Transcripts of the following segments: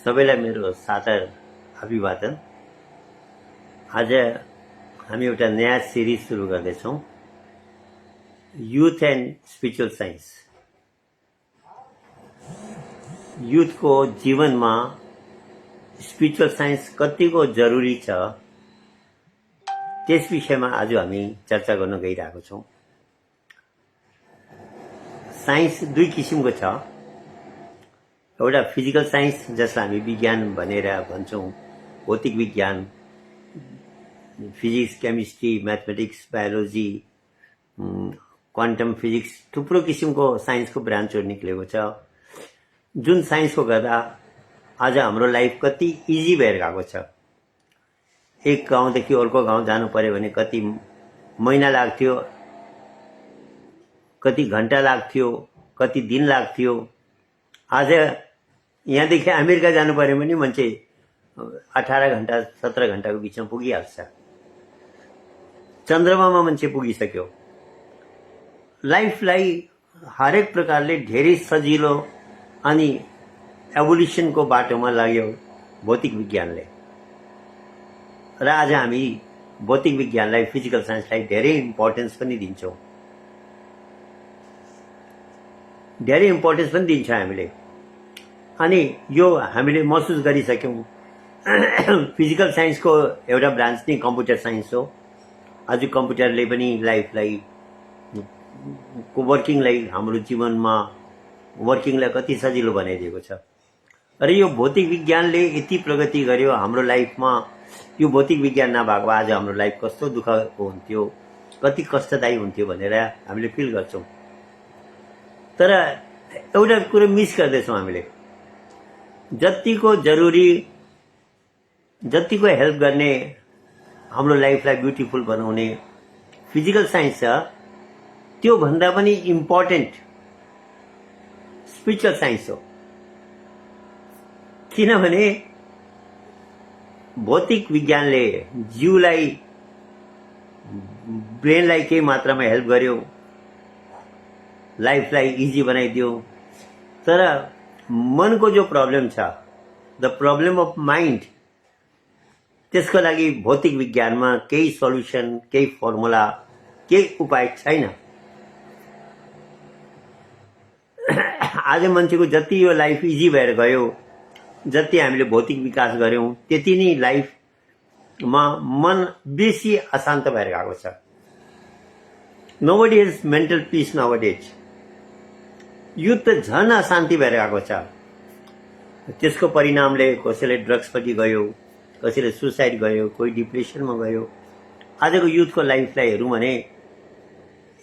सबैलाई मेरो सादर अभिवादन। आज हामी एउटा नयाँ सिरिज सुरु गर्दैछौँ, युथ एन्ड स्पिरिचुअल साइन्स। युथको जीवनमा स्पिरिचुअल साइन्स कतिको जरुरी छ त्यस विषयमा आज हामी चर्चा गर्न गइरहेको छौँ। साइन्स दुई किसिमको छ। एउटा फिजिकल साइन्स जसलाई हामी विज्ञान भनेर भन्छौँ, भौतिक विज्ञान, physics, chemistry, mathematics, biology, quantum physics, थुप्रो किसिमको साइन्सको ब्रान्चहरू निक्लेको छ। जुन साइन्सको गर्दा आज हाम्रो लाइफ कति इजी भएर गएको छ। एक गाउँदेखि अर्को गाउँ जानु पर्यो भने कति महिना लाग्थ्यो, कति घन्टा लाग्थ्यो, कति दिन लाग्थ्यो। आज यहाँदेखि अमेरिका जानु पर्यो भने मान्छे 18 घन्टा 17 घन्टाको बिचमा पुगिहाल्छ। चन्द्रमामा मान्छे पुगिसक्यो। लाइफलाई हरेक प्रकारले धेरै सजिलो अनि एभोल्युसनको बाटोमा लाग्यो भौतिक विज्ञानले। र आज हामी भौतिक विज्ञानलाई, फिजिकल साइन्सलाई धेरै इम्पोर्टेन्स पनि दिन्छौँ। धेरै इम्पोर्टेन्स पनि दिन्छ हामीले। अनि यो हामीले महसुस गरिसक्यौँ। फिजिकल साइन्सको एउटा ब्रान्च नै कम्प्युटर साइन्स हो। आज कम्प्युटरले पनि लाइफलाई, वर्किङलाई, हाम्रो जीवनमा वर्किङलाई कति सजिलो बनाइदिएको छ। र यो भौतिक विज्ञानले यति प्रगति गर्यो हाम्रो लाइफमा। यो भौतिक विज्ञान नभएको आज हाम्रो लाइफ कस्तो दुःखको हुन्थ्यो, कति कष्टदायी हुन्थ्यो भनेर हामीले फिल गर्छौँ। तर एउटा कुरो मिस गर्दैछौँ हामीले। जतिको जरुरी, जतिको हेल्प गर्ने, हाम्रो लाइफलाई ब्युटिफुल बनाउने फिजिकल साइन्स छ, त्यो भन्दा पनि इम्पोर्टेन्ट स्पिरिचुअल साइन्स हो। किनभने भौतिक विज्ञानले जीवलाई, ब्रेनलाई केही मात्रामा हेल्प गर्यो, लाइफलाई इजी बनाइदियो। तर मनको जो प्रब्लम छ, द प्रब्लम अफ माइन्ड, त्यसको लागि भौतिक विज्ञानमा केही सल्युसन, केही फर्मुला, केही उपाय छैन। आज मान्छेको जति यो लाइफ इजी भएर गयो, जति हामीले भौतिक विकास गर्यौँ, त्यति नै लाइफमा मन बेसी अशान्त भएर गएको छ। Nobody has mental peace nowadays. Youth त झन अशान्ति भएर गएको छ। त्यसको परिणामले कसैले ड्रग्सपट्टि गयो, कसैले सुसाइड गयो, कोही डिप्रेसनमा गयो। आजको युथको लाइफलाई हेरौँ भने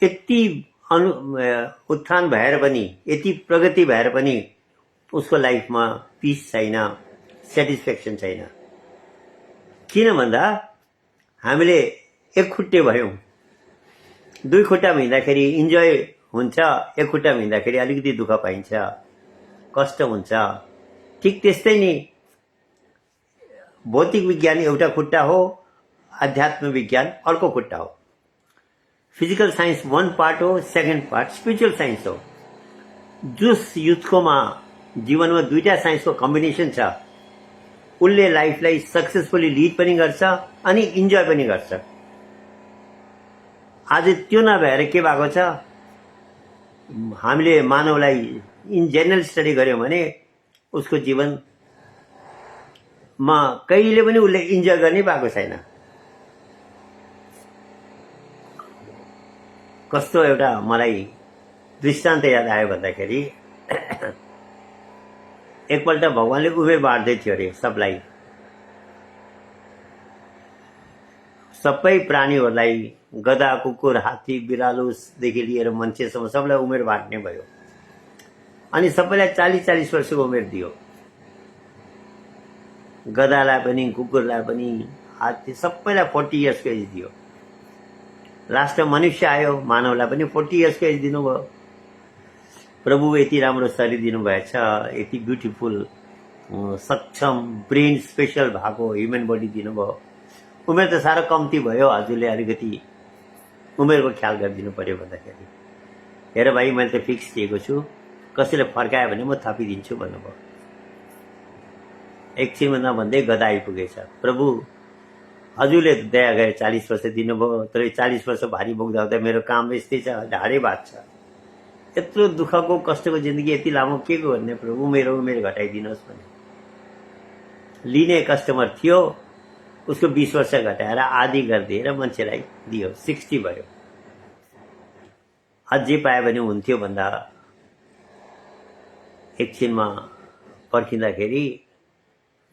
यति उत्थान भएर पनि, यति प्रगति भएर पनि उसको लाइफमा पिस छैन, सेटिस्फ्याक्सन छैन। किन भन्दा हामीले एक खुट्टे भयौँ। दुई खुट्टामा हिँड्दाखेरि इन्जोय हुन्छ, एक खुट्टामा हिँड्दाखेरि अलिकति दुःख पाइन्छ, कष्ट हुन्छ। ठिक त्यस्तै नै भौतिक विज्ञान एउटा खुट्टा हो, अध्यात्म विज्ञान अर्को खुट्टा हो। फिजिकल साइन्स वन पार्ट हो, सेकेन्ड पार्ट स्पिरिचुअल साइन्स हो। जुस युथकोमा जीवनमा दुईटा साइन्सको कम्बिनेसन छ, उसले लाइफलाई सक्सेसफुली लिड पनि गर्छ अनि इन्जोय पनि गर्छ। आज त्यो नभएर के भएको छ, हामीले मानवलाई इन जेनरल स्टडी गर्यौँ भने उसको जीवनमा कहिले पनि उसले इन्जोय गर्ने भएको छैन। कस्तो एउटा मलाई दृष्टान्त याद आयो भन्दाखेरि, एकपल्ट भगवानले उमेर बाँड्दै थियो अरे सबलाई, सबै प्राणीहरूलाई, गधा, कुकुर, हात्ती, बिरालोदेखि लिएर मान्छेसम्म सबलाई उमेर बाँड्ने भयो। अनि सबैलाई 40-40 वर्षको उमेर दियो। गधालाई पनि, कुकुरलाई पनि, हात्ती, सबैलाई 40 इयर्सको एज दियो। लास्टमा मनुष्य आयो, मानवलाई पनि 40 इयर्सको एज दिनुभयो। प्रभु यति राम्रो शरीर दिनुभएछ, यति ब्युटिफुल, सक्षम, ब्रेन स्पेसल भएको ह्युमन बडी दिनुभयो। उमेर त साह्रो कम्ती भयो, हजुरले अलिकति उमेरको ख्याल गरिदिनु पर्यो भन्दाखेरि, हेर भाइ मैले त फिक्स दिएको छु, कसैले फर्कायो भने म थपिदिन्छु भन्नुभयो। एकछिनमा भन्दै गदा आइपुगेछ। प्रभु हजुरले दया गरे 40 वर्ष दिनुभयो, तर 40 वर्ष भारी बोक्दा हुँदा मेरो काम यस्तै छ, ढाडै बाँच्छ। यत्रो दुःखको कष्टको जिन्दगी यति लामो के को भन्ने प्रभु मेरो उमेर घटाइदिनुहोस् भने लिने कस्टमर थियो, उसको 20 वर्ष घटाएर आधी गरिदिएर मान्छेलाई दियो, 60 भयो। अझै पायो भने हुन्थ्यो भन्दा एकछिनमा पर्खिँदाखेरि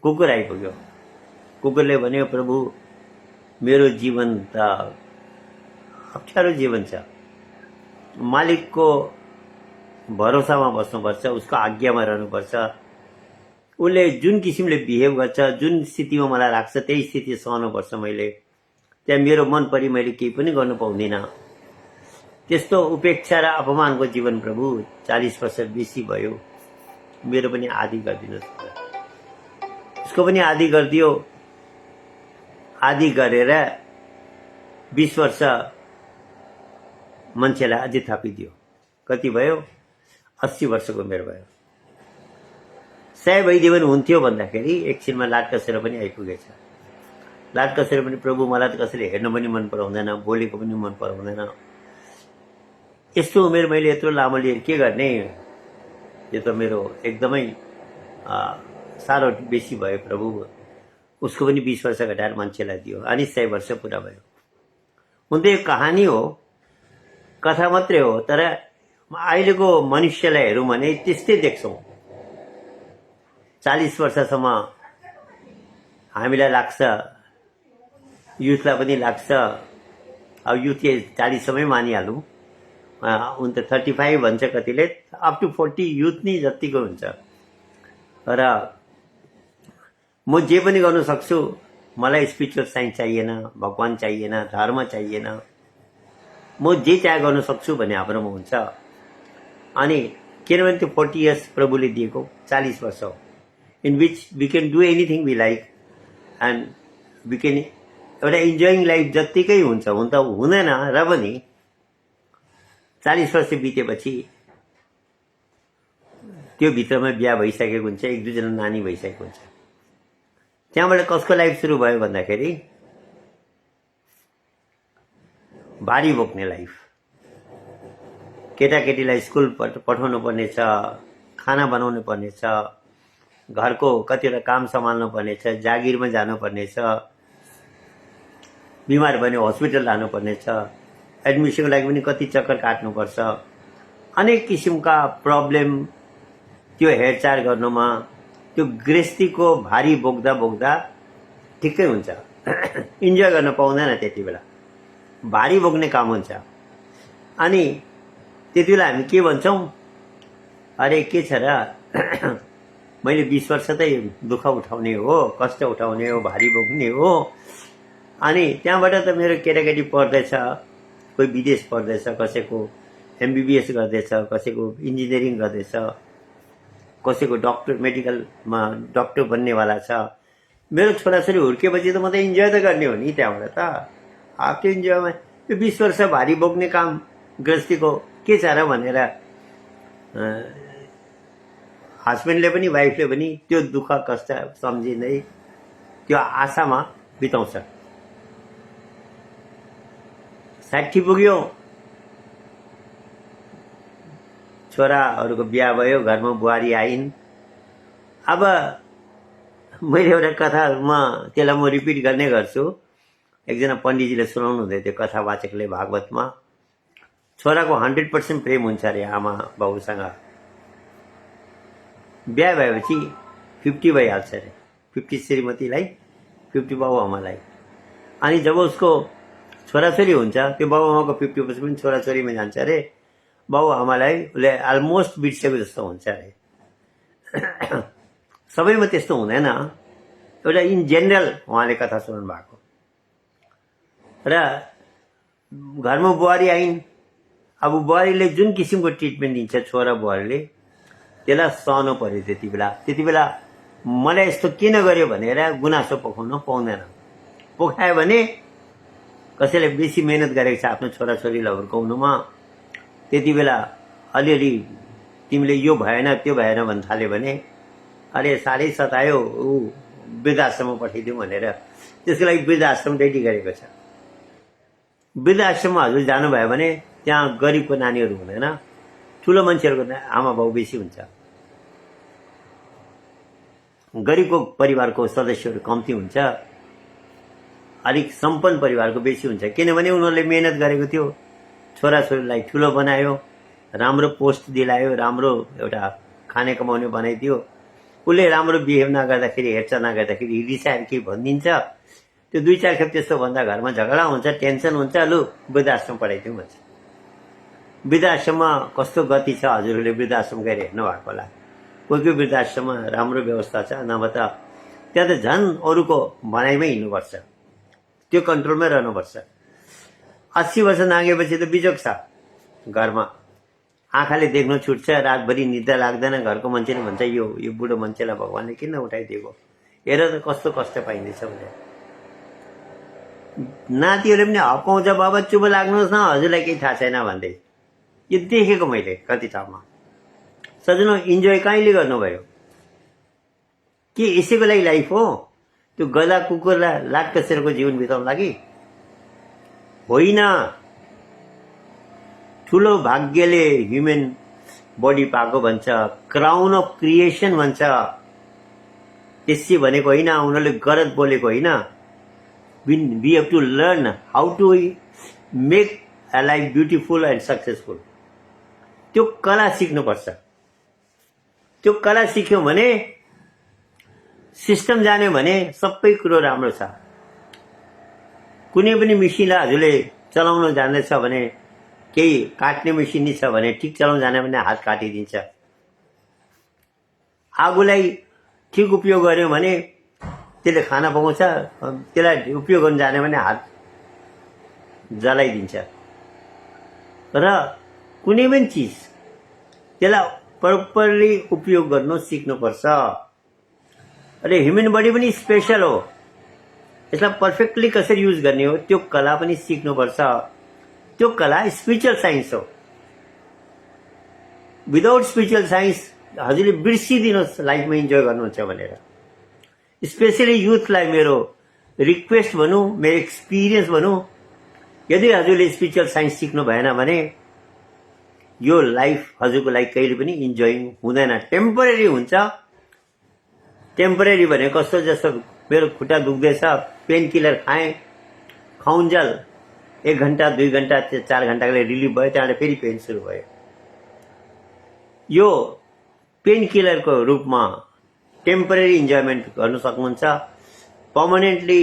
कुकुर आइपुग्यो। कुकुरले भन्यो, प्रभु मेरो जीवन त अप्ठ्यारो जीवन छ, मालिकको भरोसामा बस्नुपर्छ, उसको आज्ञामा रहनुपर्छ। उसले जुन किसिमले बिहेभ गर्छ, जुन स्थितिमा मलाई राख्छ त्यही स्थिति सहनुपर्छ। मैले त्यहाँ मेरो मन परि मैले केही पनि गर्नु पाउँदिनँ। त्यस्तो उपेक्षा र अपमानको जीवन प्रभु 40 वर्ष बेसी भयो, मेरो पनि आधी गरिदिनुहोस्। उसको पनि आधी गरिदियो। आधी गरेर 20 वर्ष मान्छेलाई अझै थपिदियो। कति भयो? 80 वर्षको उमेर भयो। 100 भइदियो भने हुन्थ्यो भन्दाखेरि एकछिनमा लाट कसेर पनि आइपुगेछ। लाट कसेर पनि प्रभु मलाई त कसैले हेर्न पनि मन पराउँदैन, बोलेको पनि मन पराउँदैन, यस्तो उमेर मैले यत्रो लामो लिएर के गर्ने, यो त मेरो एकदमै साह्रो बेसी भयो प्रभु। उसको पनि 20 वर्ष घटाएर मान्छेलाई दियो अनि 100 वर्ष पुरा भयो। हुन त यो कहानी हो, कथा मात्रै हो, तर अहिलेको मनुष्यलाई हेरौँ भने त्यस्तै देख्छौँ। 40 वर्षसम्म हामीलाई लाग्छ, युथलाई पनि लाग्छ, अब युथ एज 40 सम्मै मानिहालौँ, उन त 35 भन्छ कतिले, अप टु 40 युथ नै जतिको हुन्छ। र म जे पनि गर्न सक्छु, मलाई स्पिरिचुअल साइन्स चाहिएन, भगवान चाहिएन, धर्म चाहिएन, म जे चाहे गर्न सक्छु भन्ने हाम्रोमा हुन्छ। अनि किनभने त्यो 40 इयर्स प्रभुले दिएको 40 वर्ष हो, in which we can do anything we like and we can एउटा इन्जोइङ लाइफ जत्तिकै हुन्छ। हुन त हुँदैन र पनि 40 वर्ष बितेपछि त्यो भित्रमा बिहा भइसकेको हुन्छ, 1-2 जना नानी भइसकेको हुन्छ। त्यहाँबाट कसको लाइफ सुरु भयो भन्दाखेरि भारी बोक्ने लाइफ। केटाकेटीलाई स्कुल पठाउनु पर्नेछ, खाना बनाउनु पर्नेछ, घरको कतिवटा काम सम्हाल्नु पर्नेछ, जागिरमा जानुपर्नेछ, बिमार भने हस्पिटल लानुपर्नेछ, एडमिसनको लागि पनि कति चक्कर काट्नुपर्छ, अनेक किसिमका प्रब्लम त्यो हेरचाह गर्नुमा त्यो गृहस्थीको भारी बोक्दा बोक्दा ठिकै हुन्छ। इन्जोय गर्न पाउँदैन त्यति बेला, भारी बोक्ने काम हुन्छ। अनि त्यति बेला हामी के भन्छौँ, अरे के छ र मैले 20 वर्ष त दुःख उठाउने हो, कष्ट उठाउने हो, भारी बोक्ने हो। अनि त्यहाँबाट त मेरो केटाकेटी पढ्दैछ, कोही विदेश पढ्दैछ, कसैको MBBS गर्दैछ, कसैको इन्जिनियरिङ गर्दैछ, कसैको डक्टर मेडिकलमा डक्टर बन्नेवाला छ। मेरो छोराछोरी हुर्केपछि त म त इन्जोय त गर्ने हो नि। त्यहाँबाट त आफ्नो इन्जोयमा यो 20 वर्ष भारी बोक्ने काम गृहस्थीको के छ र भनेर हस्बेन्डले पनि वाइफले पनि त्यो दुःख कष्ट सम्झिँदै त्यो आशामा बिताउँछ। 60 पुग्यो, छोराहरूको बिहा भयो, घरमा बुहारी आइन्। अब मैले एउटा कथामा त्यसलाई म रिपिट गर्ने गर्छु। एकजना पण्डितजीले सुनाउनु हुँदै थियो, कथावाचकले, भागवतमा। छोराको 100% प्रेम हुन्छ अरे आमा बाबुसँग। बिहा भएपछि 50 भइहाल्छ अरे, 50 श्रीमतीलाई, 50 बाबुआमालाई। अनि जब उसको छोराछोरी हुन्छ, त्यो बाबुआमाको 50% पनि छोराछोरीमा जान्छ अरे। बाबुआमालाई उसले अलमोस्ट बिर्सेको जस्तो हुन्छ अरे। सबैमा त्यस्तो हुँदैन, एउटा इन जेनरल उहाँले कथा सुनाउनु भएको। र घरमा बुहारी आइन्। अब बुहारीले जुन किसिमको ट्रिटमेन्ट दिन्छ छोरा बुहारीले, त्यसलाई सहनु पर्यो। त्यति बेला मलाई यस्तो किन गर्यो भनेर गुनासो पोखाउन पाउँदैन। पोखायो भने कसैले बेसी मेहनत गरेको छ आफ्नो छोराछोरीलाई हुर्काउनुमा, त्यति बेला अलिअलि तिमीले यो भएन त्यो भएन भन्न थाल्यो भने अरे साह्रै सतायो ऊ वृद्धाश्रममा पठाइदिउँ भनेर त्यसको लागि वृद्धाश्रम रेडी गरेको छ। वृद्धाश्रममा हजुर जानुभयो भने त्यहाँ गरिबको नानीहरू हुँदैन, ठुलो मान्छेहरूको आमा बाउ बेसी हुन्छ, गरिबको परिवारको सदस्यहरू कम्ती हुन्छ, अलिक सम्पन्न परिवारको बेसी हुन्छ। किनभने उनीहरूले मेहनत गरेको थियो, छोराछोरीलाई ठुलो बनायो, राम्रो पोस्ट दिलायो, राम्रो एउटा खाने कमाउने बनाइदियो। उसले राम्रो बिहेभ नगर्दाखेरि, हेरचाह नगर्दाखेरि रिसाएर केही भनिदिन्छ, त्यो 2-4 खेप त्यस्तो भन्दा घरमा झगडा हुन्छ, टेन्सन हुन्छ, लु वृद्धाश्रम पठाइदिउँ भन्छ। वृद्धाश्रममा कस्तो गति छ हजुरहरूले वृद्धाश्रम गएर हेर्नु भएको होला। कोही कोही वृद्धाश्रममा राम्रो व्यवस्था छ, नभए त त्यहाँ त झन् अरूको भनाइमै हिँड्नुपर्छ, त्यो कन्ट्रोलमै रहनुपर्छ। 80 वर्ष नागेपछि त बिजोग छ घरमा, आँखाले देख्न छुट्छ, रातभरि निद्रा लाग्दैन, घरको मान्छेले भन्छ यो बुढो मान्छेलाई भगवान्ले किन उठाइदिएको, हेर त कस्तो कष्ट पाइँदैछ भनेर। नातिहरूले पनि हप्काउँछ, बाबा चुप लाग्नुहोस् न हजुरलाई केही थाहा छैन भन्दै। यो देखेको मैले कति ठाउँमा। सजनो इन्जोय कहिले गर्नुभयो? के यसैको लागि लाइफ हो? त्यो गधा कुकुरलाई लाटकसेरको जीवन बिताउन लागि होइन। ठुलो भाग्यले ह्युमन बडी पाएको भन्छ, क्राउन अफ क्रिएसन भन्छ। त्यसै भनेको होइन, उनीहरूले गलत बोलेको होइन। We have to learn how to make a life beautiful and successful. त्यो कला सिक्नुपर्छ। त्यो कला सिक्यो भने, सिस्टम जान्यो भने सबै कुरो राम्रो छ। कुनै पनि मेसिनलाई हजुरले चलाउन जान्दैछ भने, केही काट्ने मेसिन छ भने ठिक चलाउन जाने भने हात काटिदिन्छ। आगोलाई ठिक उपयोग गर्यो भने त्यसले खाना पकाउँछ, त्यसलाई उपयोग गर्न जाने भने हात जलाइदिन्छ। र कुनै पनि चिज त्यसलाई प्रपरली उपयोग गर्नु सिक्नुपर्छ। अरे ह्युमन बडी पनि स्पेसल हो, यसलाई पर्फेक्टली कसरी युज गर्ने हो त्यो कला पनि सिक्नुपर्छ। त्यो कला स्पिरिचुअल साइन्स हो। विदाउट स्पिरिचुअल साइन्स हजुरले बिर्सिदिनुहोस् लाइफमा इन्जोय गर्नुहुन्छ भनेर। स्पेसली युथलाई मेरो रिक्वेस्ट भनौँ, मेरो एक्सपिरियन्स भनौँ, यदि हजुरले स्पिरिचुअल साइन्स सिक्नु भएन भने यो लाइफ हजुरको लागि कहिले पनि इन्जोइङ हुँदैन, टेम्परेरी हुन्छ। टेम्परेरी भने कस्तो, जस्तो मेरो खुट्टा दुख्दैछ, पेन किलर खाएँ, खाउन्जेल 1 घन्टा 2 घन्टा 4 घन्टाको लागि रिलिफ भयो, त्यहाँबाट फेरि पेन सुरु भयो। यो पेन किलरको रूपमा टेम्परेरी इन्जोयमेन्ट गर्नु सक्नुहुन्छ, पर्मानेन्टली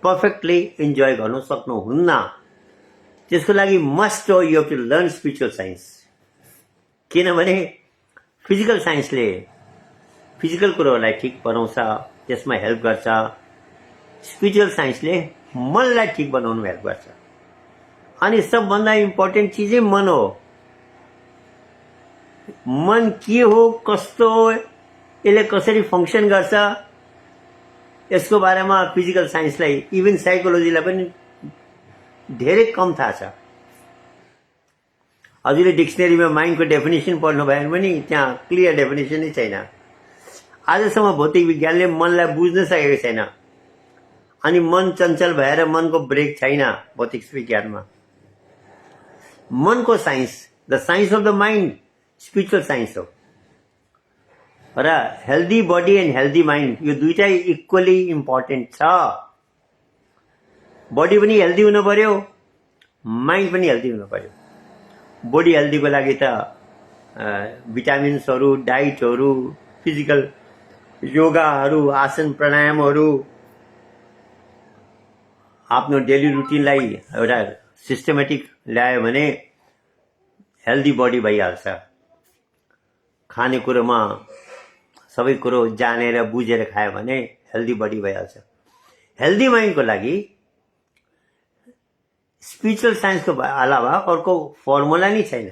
पर्फेक्टली इन्जोय गर्नु सक्नुहुन्न। त्यसको लागि मस्ट हो you have to learn spiritual science. किनभने फिजिकल साइन्सले फिजिकल कुरोहरूलाई ठिक बनाउँछ, त्यसमा हेल्प गर्छ। स्पिरिचुअल साइन्सले मनलाई ठिक बनाउनु हेल्प गर्छ। अनि सबभन्दा इम्पोर्टेन्ट चिजै मन हो। मन के हो, कस्तो हो, यसले कसरी फङ्सन गर्छ, यसको बारेमा फिजिकल साइन्सलाई, इभन साइकोलोजीलाई पनि धेरै कम थाहा छ। हजुरले डिक्सनरीमा माइन्डको डेफिनेसन पढ्नु भयो भने त्यहाँ क्लियर डेफिनेसनै छैन। आजसम्म भौतिक विज्ञानले मनलाई बुझ्न सकेको छैन। अनि मन चञ्चल भएर मनको ब्रेक छैन भौतिक विज्ञानमा। मनको science, the science of the mind spiritual science हो। र healthy body and healthy mind यो दुईटै इक्वली इम्पोर्टेन्ट छ। बडी पनि हेल्दी हुनु पर्यो, माइन्ड पनि हेल्दी हुनु पर्यो। बडी हेल्दीको लागि त भिटामिन्सहरू, डाइटहरू, फिजिकल योगाहरू, आसन प्राणायामहरू, आफ्नो डेली रुटिनलाई एउटा सिस्टमेटिक ल्यायो भने हेल्दी बडी भइहाल्छ। खाने कुरोमा सबै कुरो जानेर बुझेर खायो भने हेल्दी बडी भइहाल्छ। हेल्दी माइन्डको लागि स्पिरिचुअल साइन्सको अलावा अर्को फर्मुला नै छैन।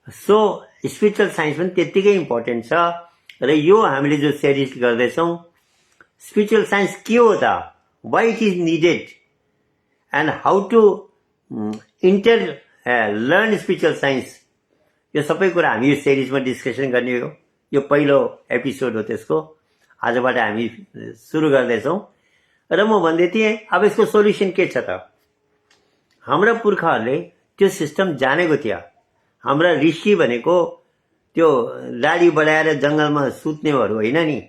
सो स्पिरिचुअल साइन्स पनि त्यत्तिकै इम्पोर्टेन्ट छ। र यो हामीले जो सिरिज गर्दैछौँ, स्पिरिचुअल साइन्स के हो त, why it is needed and how to learn spiritual science, यो सबै कुरा हामी यो सिरिजमा डिस्कसन गर्ने हो। यो पहिलो एपिसोड हो त्यसको। आजबाट हामी सुरु गर्दैछौँ र म भन्दै थिएँ अब यसको सोल्युसन के छ त। हाम्रा पुर्खाहरूले त्यो सिस्टम जानेको थियो। हाम्रा ऋषि भनेको त्यो दाढी बढाएर जङ्गलमा सुत्नेहरू होइन नि।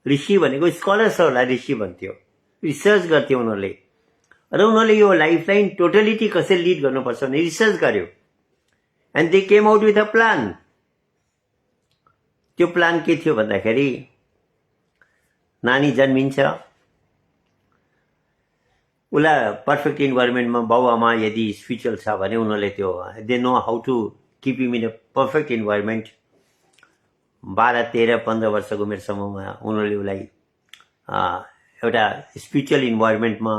ऋषि भनेको स्कलर्सहरूलाई ऋषि भन्थ्यो, रिसर्च गर्थ्यो उनीहरूले। र उनीहरूले यो लाइफलाइन टोटलिटी कसरी लिड गर्नुपर्छ भने रिसर्च गर्यो। And they came out with a plan. त्यो प्लान के थियो भन्दाखेरि नानी जन्मिन्छ, उसलाई पर्फेक्ट इन्भाइरोमेन्टमा बाउआमा यदि स्पिरिचुअल छ भने उनीहरूले त्यो they know how to keep him in a perfect environment. 12, 13, 15 वर्षको उमेरसम्ममा उनीहरूले उसलाई एउटा स्पिरिचुअल इन्भाइरोमेन्टमा,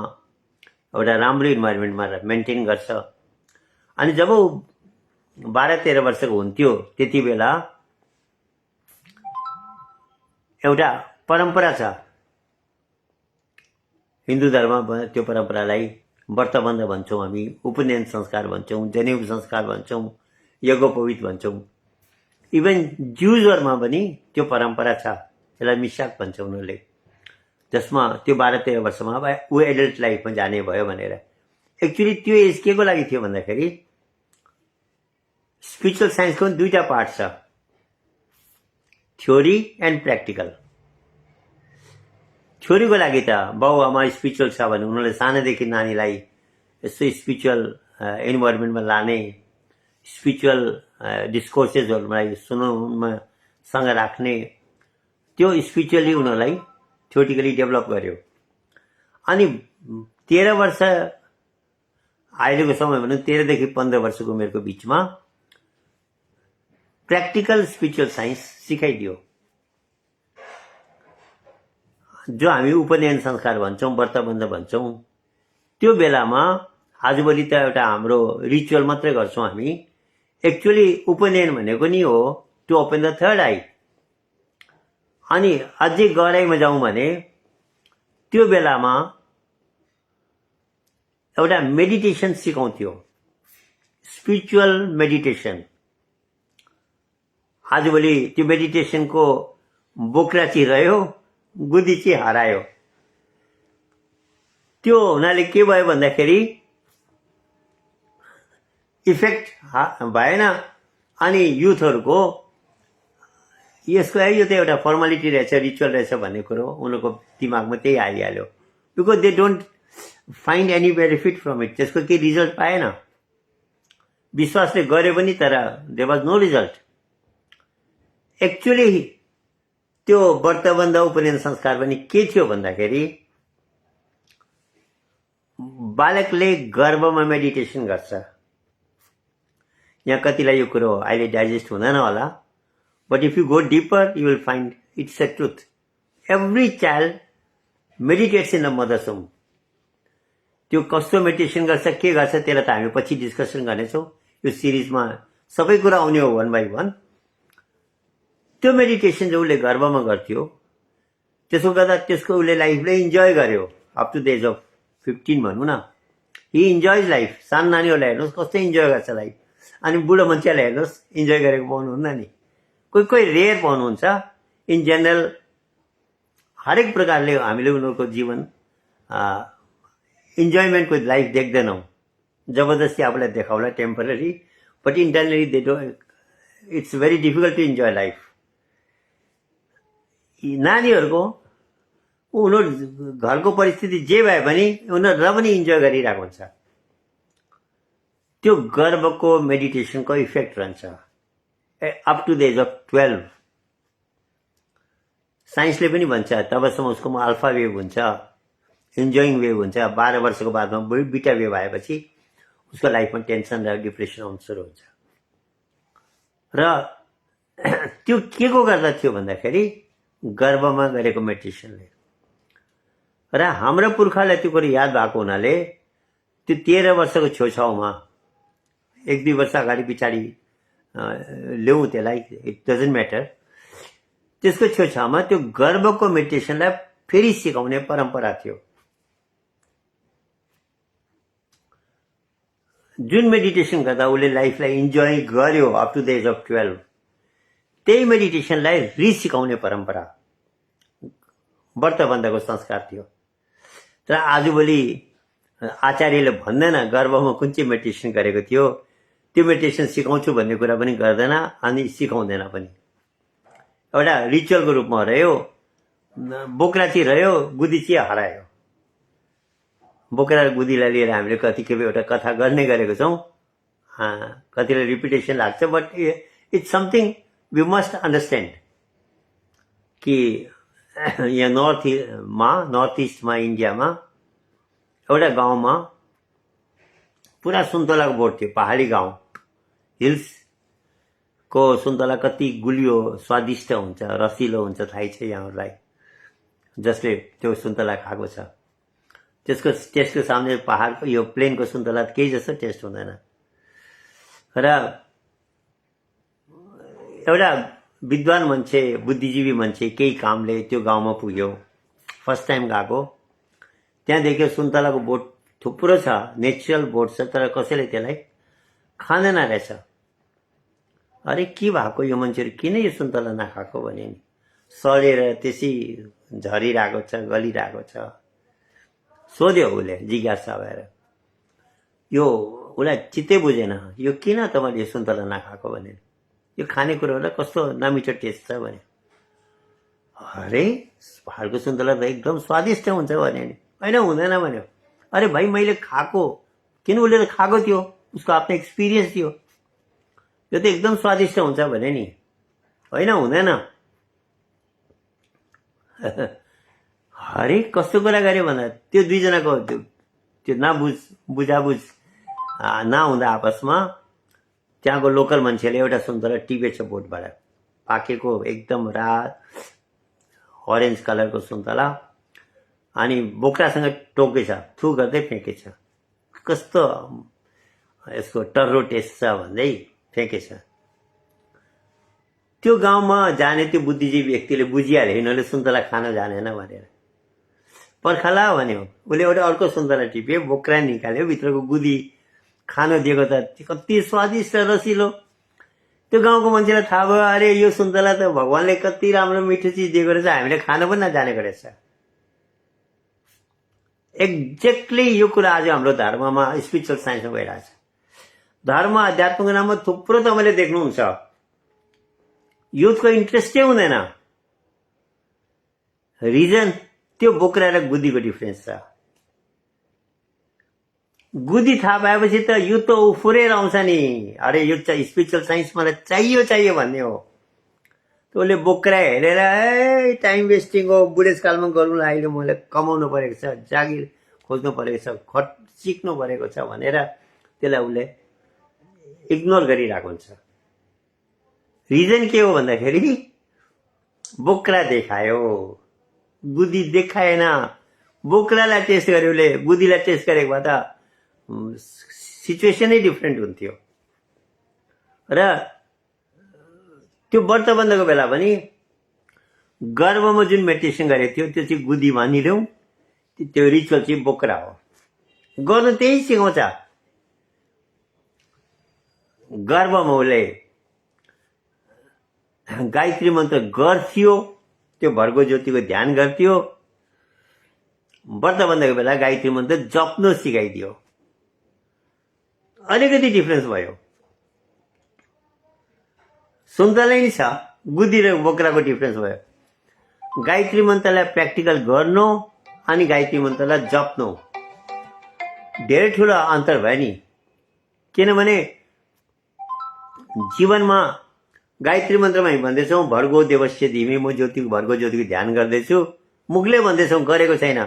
एउटा राम्रो इन्भाइरोमेन्टमा मेन्टेन गर्छ। अनि जब ऊ 12-13 वर्षको हुन्थ्यो त्यति बेला एउटा परम्परा छ हिन्दू धर्ममा। त्यो परम्परालाई व्रतबन्ध भन्छौँ हामी, उपनयन संस्कार भन्छौँ, जनेऊ संस्कार भन्छौँ, यज्ञोपवीत भन्छौँ। इभन ज्युजहरूमा पनि त्यो परम्परा छ, त्यसलाई मिसाक भन्छ उनीहरूले, जसमा त्यो 12-13 वर्षमा ऊ एडल्ट लाइफमा जाने भयो भनेर। एक्चुअली त्यो एज के को लागि थियो भन्दाखेरि स्पिरिचुअल साइन्सको पनि दुईटा पार्ट छ, थ्योरी एन्ड प्र्याक्टिकल। थ्योरीको लागि त बाउआमा स्पिरिचुअल छ भने उनीहरूले सानोदेखि नानीलाई यस्तो स्पिरिचुअल इन्भाइरोमेन्टमा लाने, स्पिरिचुअल डिस्कोर्सेसहरूलाई सुनाउनमा सँग राख्ने, त्यो स्पिरिचुअली उनीहरूलाई थ्योरिटिकली डेभलप गर्यो। अनि 13 वर्ष अहिलेको समय भनौँ 13 देखि 15 वर्षको उमेरको बिचमा प्र्याक्टिकल स्पिरिचुअल साइन्स सिकाइदियो, जो हामी उपनयन संस्कार भन्छौँ, व्रतबन्ध भन्छौँ। त्यो बेलामा आजभोलि त एउटा हाम्रो रिचुअल मात्रै गर्छौँ हामी। एक्चुअली उपनयन भनेको नि हो to open the third eye. अनि अझै गहराइमा जाउँ भने त्यो बेलामा एउटा मेडिटेसन सिकाउँथ्यो, स्पिरिचुअल मेडिटेसन। आजभोलि त्यो मेडिटेसनको बोक्रा चाहिँ रह्यो, गुदी चाहिँ हरायो। त्यो हुनाले के भयो भन्दाखेरि इफेक्ट भएन। अनि युथहरूको यसको यो त एउटा फर्मालिटी रहेछ, रिचुअल रहेछ भन्ने कुरो उनीहरूको दिमागमा त्यही आइहाल्यो। Because they don't find any benefit from it. त्यसको केही रिजल्ट पाएन। विश्वासले गरे पनि तर there was no result. Actually त्यो व्रतबन्ध उपनयन संस्कार पनि के थियो भन्दाखेरि बालकले गर्भमा मेडिटेसन गर्छ। यहाँ कतिलाई यो कुरो अहिले डाइजेस्ट हुँदैन होला, but if you go deeper you will find it's a truth. Every child meditates in the mother's home. त्यो कस्तो मेडिटेसन गर्छ, के गर्छ, त्यसलाई त हामी पछि डिस्कसन गर्नेछौँ। यो सिरिजमा सबै कुरा आउने हो वान बाई वान। त्यो मेडिटेसन जो उसले गर्भमा गर्थ्यो, त्यसो गर्दा त्यसको उसले लाइफलाई इन्जोय गर्यो up to the age of 15 भनौँ न। He enjoys life. सानो नानीहरूलाई हेर्नुहोस् कस्तो इन्जोय गर्छ लाइफ। अनि बुढो मान्छेलाई हेर्नुहोस् इन्जोय गरेको पाउनुहुन्न नि। कोही कोही रेयर पाउनुहुन्छ। इन जेनरल हरेक प्रकारले हामीले उनीहरूको जीवन इन्जोयमेन्टको लाइफ देख्दैनौँ। जबरजस्ती आफूलाई देखाउला temporary, but internally they do it's very difficult to enjoy life. नानीहरूको उनीहरू घरको परिस्थिति जे भए पनि उनीहरू र पनि इन्जोय गरिरहेको हुन्छ। त्यो गर्भको मेडिटेसनको इफेक्ट रहन्छ up to the age of 12। साइन्सले पनि भन्छ तबसम्म उसकोमा अल्फा वेभ हुन्छ, इन्जोइङ वेभ हुन्छ। 12 वर्षको बादमा बिटा वेभ आएपछि उसको लाइफमा टेन्सन र डिप्रेसन आउनु सुरु हुन्छ। र त्यो के को गर्दा थियो भन्दाखेरि गर्भमा गरेको मेडिटेसनले। र हाम्रो पुर्खालाई त्यो कुरो याद भएको हुनाले त्यो 13 वर्षको छेउछाउमा 1-2 वर्ष अगाडि पछाडि ल्याउँ त्यसलाई, इट डजन्ट म्याटर। त्यसको छेउछाउमा त्यो गर्भको मेडिटेसनलाई फेरि सिकाउने परम्परा थियो। जुन मेडिटेसन गर्दा उसले लाइफलाई इन्जोय गर्यो up to the age of 12, त्यही मेडिटेसनलाई रिसिकाउने परम्परा व्रतबन्धको संस्कार थियो। तर आजभोलि आचार्यले भन्दैन गर्भमा कुन चाहिँ मेडिटेसन गरेको थियो, त्यो मेडिटेसन सिकाउँछु भन्ने कुरा पनि गर्दैन अनि सिकाउँदैन पनि। एउटा रिचुअलको रूपमा रह्यो, बोक्रा चाहिँ रह्यो, गुदी चाहिँ हरायो। बोक्रा र गुदीलाई लिएर हामीले कतिखेप एउटा कथा गर्ने गरेको छौँ, कतिलाई रिपिटेसन लाग्छ, but it's something we must understand कि यहाँ नर्थ इस्टमा इन्डियामा एउटा गाउँमा पुरा सुन्तलाको बोट थियो। पहाडी गाउँ, हिल्सको सुन्तला कति गुलियो स्वादिष्ट हुन्छ, रसिलो हुन्छ थाहै छ यहाँहरूलाई, जसले त्यो सुन्तला खाएको छ। त्यसको सामने पहाडको यो प्लेनको सुन्तला केही जस्तो टेस्ट हुँदैन। र एउटा विद्वान मान्छे, बुद्धिजीवी मान्छे केही कामले त्यो गाउँमा पुग्यो, फर्स्ट टाइम गएको। त्यहाँ देख्यो सुन्तलाको बोट थुप्रो छ, नेचुरल बोट छ, तर कसैले त्यसलाई खाँदैन रहेछ। अरे के भएको यो मान्छेहरू, किन यो सुन्तला नखाएको भने नि, सडेर त्यसै झरिरहेको छ, गलिरहेको छ। सोध्यो उसले जिज्ञासा भएर, यो उसलाई चित्तै बुझेन, यो किन तपाईँले यो सुन्तला नखाएको भने, यो खानेकुरोलाई कस्तो नमिठो टेस्ट छ भने। अरे पहाडको सुन्तला त एकदम स्वादिष्ट हुन्छ भने नि। होइन, हुँदैन भन्यो। अरे भाइ मैले खाएको, किन उसले त खाएको थियो, उसको आफ्नो एक्सपिरियन्स थियो, यो त एकदम स्वादिष्ट हुन्छ भने नि। होइन, हुँदैन। अरे कस्तो कुरा गर्यो भन्दा त्यो दुईजनाको त्यो बुझाबुझ नहुँदा आपसमा त्यहाँको लोकल मान्छेले एउटा सुन्तला टिपेछ बोटबाट, पाकेको एकदम अरेन्ज कलरको सुन्तला, अनि बोक्रासँग टोकेछ, थु गर्दै फ्याँकेछ। कस्तो यसको टर्रो टेस्ट छ भन्दै फ्याँकेछ। त्यो गाउँमा जाने त्यो बुद्धिजीवी व्यक्तिले बुझिहाल्यो यिनीहरूले सुन्तला खान जानेन भनेर। पर्खाला भन्यो, उसले एउटा अर्को सुन्तला टिप्यो, बोक्रा निकाल्यो, भित्रको गुदी खान दिएको त कति स्वादिष्ट रसिलो। त्यो गाउँको मान्छेलाई थाहा भयो, अरे यो सुन्तला त भगवान्ले कति राम्रो मिठो चिज दिएको रहेछ, हामीले खान पनि नजानेको रहेछ। एक्ज्याक्टली यो कुरा आज हाम्रो धर्ममा, स्पिरिचुअल साइन्समा भइरहेछ। धर्म अध्यात्मको नाममा थुप्रो तपाईँले देख्नुहुन्छ, युथको इन्ट्रेस्टै हुँदैन। रिजन त्यो बोक्रा र गुदीको डिफरेन्स छ। गुदी थाहा पाएपछि त यो त उफुरेर आउँछ नि, अरे यो स्पिरिचुअल साइन्स मलाई चाहियो भन्ने हो। उसले बोक्रा हेरेर ए टाइम वेस्टिङ हो, बुढेसकालमा गरौँला, अहिले मैले कमाउनु परेको छ, जागिर खोज्नु परेको छ, सिक्नु परेको छ भनेर त्यसलाई उसले इग्नोर गरिरहेको हुन्छ। रिजन के हो भन्दाखेरि बोक्रा देखायो, गुदी देखाएन। बोक्रालाई टेस्ट गर्यो उसले, गुदीलाई टेस्ट गरेको भए त सिचुएसनै डिफ्रेन्ट हुन्थ्यो। र त्यो व्रतबन्धको बेला पनि गर्भमा जुन मेडिटेसन गरेको थियो त्यो चाहिँ गुदी भनिलिउँ, त्यो रिचुअल चाहिँ बोक्रा हो। गर्नु त्यही सिकाउँछ। गर्भमा उसले गायत्री मन्त्र गर्थ्यो, त्यो भर्गो ज्योतिको ध्यान गर्थ्यो। व्रतबन्धको बेला गायत्री मन्त्र जप्नु सिकाइदियो। अलिकति डिफरेन्स भयो। सुन्तला नै छ, गुदी र बोक्राको डिफरेन्स भयो। गायत्री मन्त्रलाई प्र्याक्टिकल गर्नु अनि गायत्री मन्त्रलाई जप्नु धेरै ठुलो अन्तर भयो नि। किनभने जीवनमा गायत्री मन्त्रमा हामी भन्दैछौँ भर्गो देवस्य धिमी, म भर्गो ज्योतिको ध्यान गर्दैछु, मुखले भन्दैछौँ, गरेको छैन।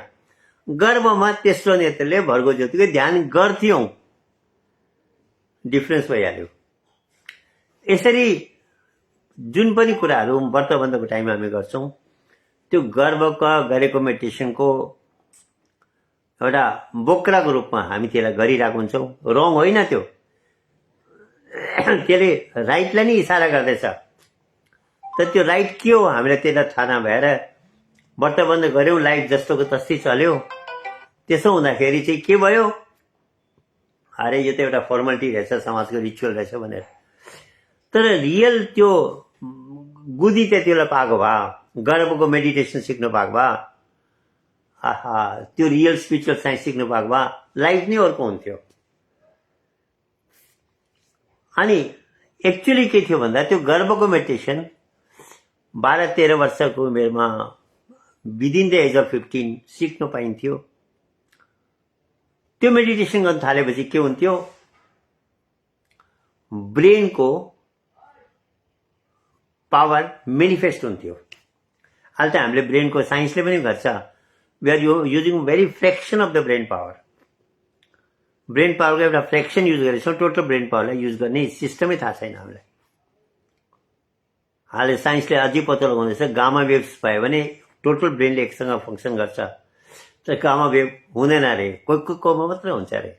गर्भमा तेस्रो नेत्रले भर्गो ज्योतिको ध्यान गर्थ्यौँ, डिफरेन्स भइहाल्यो। यसरी जुन पनि कुराहरू व्रतबन्धको टाइममा हामी गर्छौँ, त्यो गर्भका गरेको मेडिटेसनको एउटा बोक्राको रूपमा हामी त्यसलाई गरिरहेको हुन्छौँ। रङ होइन त्यो, त्यसले राइटलाई नै इसारा गर्दैछ। तर त्यो राइट के हो हामीलाई त्यसलाई थाहा नभएर व्रतबन्ध गऱ्यौँ, लाइफ जस्तोको तस्तै चल्यो। त्यसो हुँदाखेरि चाहिँ के भयो, अरे यो त एउटा फर्मालिटी रहेछ, समाजको रिचुअल रहेछ भनेर। तर रियल त्यो बुद्धि त्यति बेला पाएको भए, गर्भको मेडिटेसन सिक्नु पाएको भए, आहा त्यो रियल स्पिरिचुअल साइन्स सिक्नु पाएको भए लाइफ नै अर्को हुन्थ्यो। अनि एक्चुअली के थियो भन्दा त्यो गर्भको मेडिटेसन 12-13 वर्षको उमेरमा विदिन द एज अफ 15 सिक्न पाइन्थ्यो। त्यो मेडिटेसन गर्न थालेपछि के हुन्थ्यो, ब्रेनको पावर मेनिफेस्ट हुन्थ्यो। अहिले त हामीले ब्रेनको साइन्सले पनि गर्छ, we are using very fraction of the brain power. Brain पावरको एउटा फ्रेक्सन युज गरेछौँ, टोटल ब्रेन पावरलाई युज गर्ने सिस्टमै थाहा छैन हामीलाई। हालै साइन्सले अझै पत्तो लगाउँदैछ, गामा वेव्स भयो भने टोटल ब्रेनले एकसँग फङ्सन गर्छ, तर गामा वेभ हुँदैन अरे, कोही कोहीमा मात्रै हुन्छ अरे,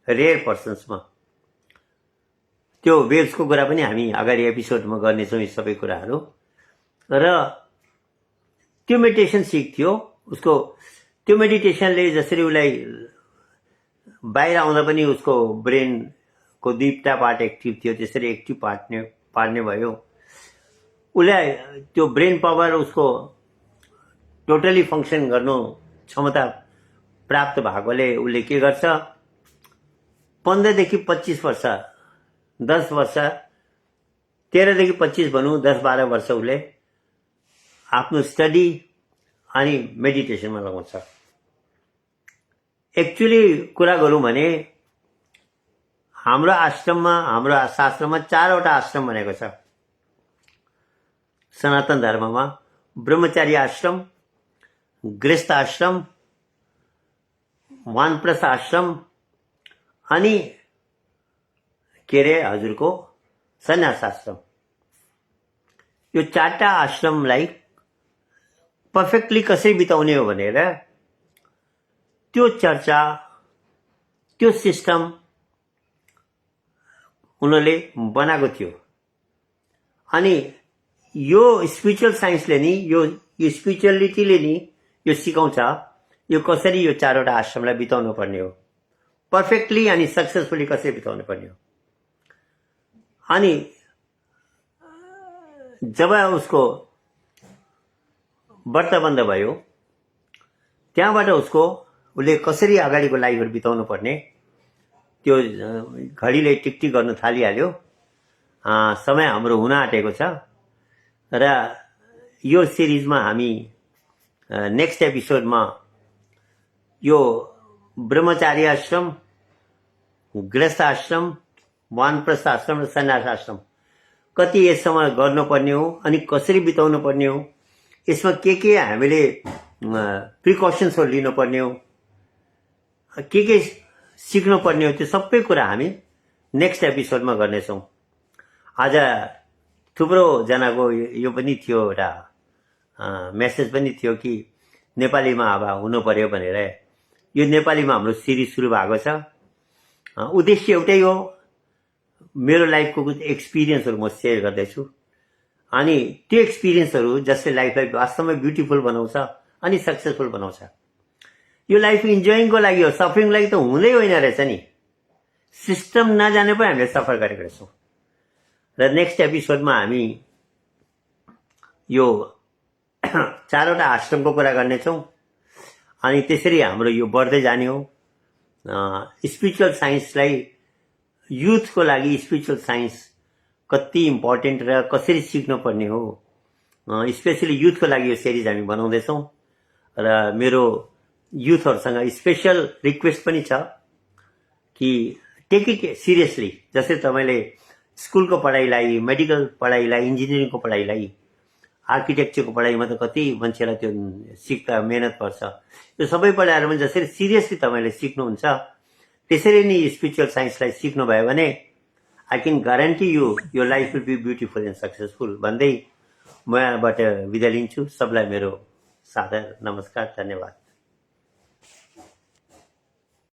रेयर पर्सन्समा। त्यो वेव्सको कुरा पनि हामी अगाडि एपिसोडमा गर्नेछौँ यी सबै कुराहरू। र त्यो मेडिटेसन सिक्थ्यो उसको, त्यो मेडिटेसनले जसरी उसलाई बाहिर आउँदा पनि उसको ब्रेनको 2टा पार्ट एक्टिभ थियो, त्यसरी एक्टिभ पार्ने भयो। उसलाई त्यो ब्रेन पावर उसको टोटली फङ्सन गर्नु क्षमता प्राप्त भएकोले उसले के गर्छ, 15 देखि 25 वर्ष, 10 वर्ष, 13 देखि 25 भनौँ, 10-12 वर्ष उसले आफ्नो स्टडी अनि मेडिटेसनमा लगाउँछ। एक्चुअली कुरा गरौँ भने हाम्रो आश्रममा, हाम्रो शास्त्रमा 4वटा आश्रम भनेको छ सनातन धर्ममा। ब्रह्मचारी आश्रम, गृहस्थ आश्रम, वानप्रस्थ आश्रम अनि के अरे हजुरको सन्यास आश्रम। यो 4टा आश्रमलाई पर्फेक्टली कसरी बिताउने हो भनेर त्यो चर्चा, त्यो सिस्टम उनीहरूले बनाएको थियो। अनि यो स्पिरिचुअल साइन्सले नि, यो स्पिरिचुअलिटीले नि यो सिकाउँछ यो कसरी यो 4वटा आश्रमलाई बिताउनु पर्ने हो, पर्फेक्टली अनि सक्सेसफुली कसरी बिताउनु पर्ने हो। अनि जब उसको व्रत बन्द भयो, त्यहाँबाट उसले कसरी अगाडिको लाइफहरू बिताउनु पर्ने त्यो घडीले टिकटिक गर्न थालिहाल्यो। समय हाम्रो हुन आँटेको छ र यो सिरिजमा हामी नेक्स्ट एपिसोडमा यो ब्रह्मचारी आश्रम, गृहस्थ आश्रम, वानप्रस्थ आश्रम र सन्यास आश्रम कति यसमा गर्नुपर्ने हो अनि कसरी बिताउनु पर्ने हो, यसमा के हामीले प्रिकसन्सहरू लिनुपर्ने हो, के सिक्नुपर्ने हो, त्यो सबै कुरा हामी नेक्स्ट एपिसोडमा गर्नेछौँ। आज थुप्रो जनाको यो पनि थियो, एउटा मेसेज पनि थियो कि नेपालीमा अब हुनु पर्यो भनेर। यो नेपालीमा हाम्रो सिरिज सुरु भएको छ। उद्देश्य एउटै हो, मेरो लाइफको कुछ एक्सपिरियन्सहरू म सेयर गर्दैछु अनि त्यो एक्सपिरियन्सहरू जसले लाइफलाई वास्तवमै ब्युटिफुल बनाउँछ अनि सक्सेसफुल बनाउँछ। यो लाइफ इन्जोइङको लागि हो, सफरिङको लागि त हुँदै होइन रहेछ नि। सिस्टम नजाने पनि हामीले सफर गरेको रहेछौँ। र नेक्स्ट एपिसोडमा हामी यो 4वटा आश्रमको कुरा गर्नेछौँ अनि त्यसरी हाम्रो यो बढ्दै जाने हो। स्पिरिचुअल साइन्सलाई, युथको लागि स्पिरिचुअल साइन्स कति इम्पोर्टेन्ट र कसरी सिक्नुपर्ने हो, स्पेसली युथको लागि यो सिरिज हामी बनाउँदैछौँ। र मेरो युथहरूसँग स्पेसल रिक्वेस्ट पनि छ कि टेक इट सिरियसली। जस्तै तपाईँले स्कुलको पढाइलाई, मेडिकल पढाइलाई, इन्जिनियरिङको पढाइलाई, आर्किटेक्चरको पढाइमा त कति मान्छेलाई त्यो सिक्दा मेहनत पर्छ। यो सबै पढाइहरूमा जसरी सिरियसली तपाईँले सिक्नुहुन्छ त्यसरी नै स्पिरिचुअल साइन्सलाई सिक्नुभयो भने I can guarantee you your life will be beautiful and successful भन्दै म यहाँबाट बिदा लिन्छु। सबलाई मेरो सादर नमस्कार, धन्यवाद।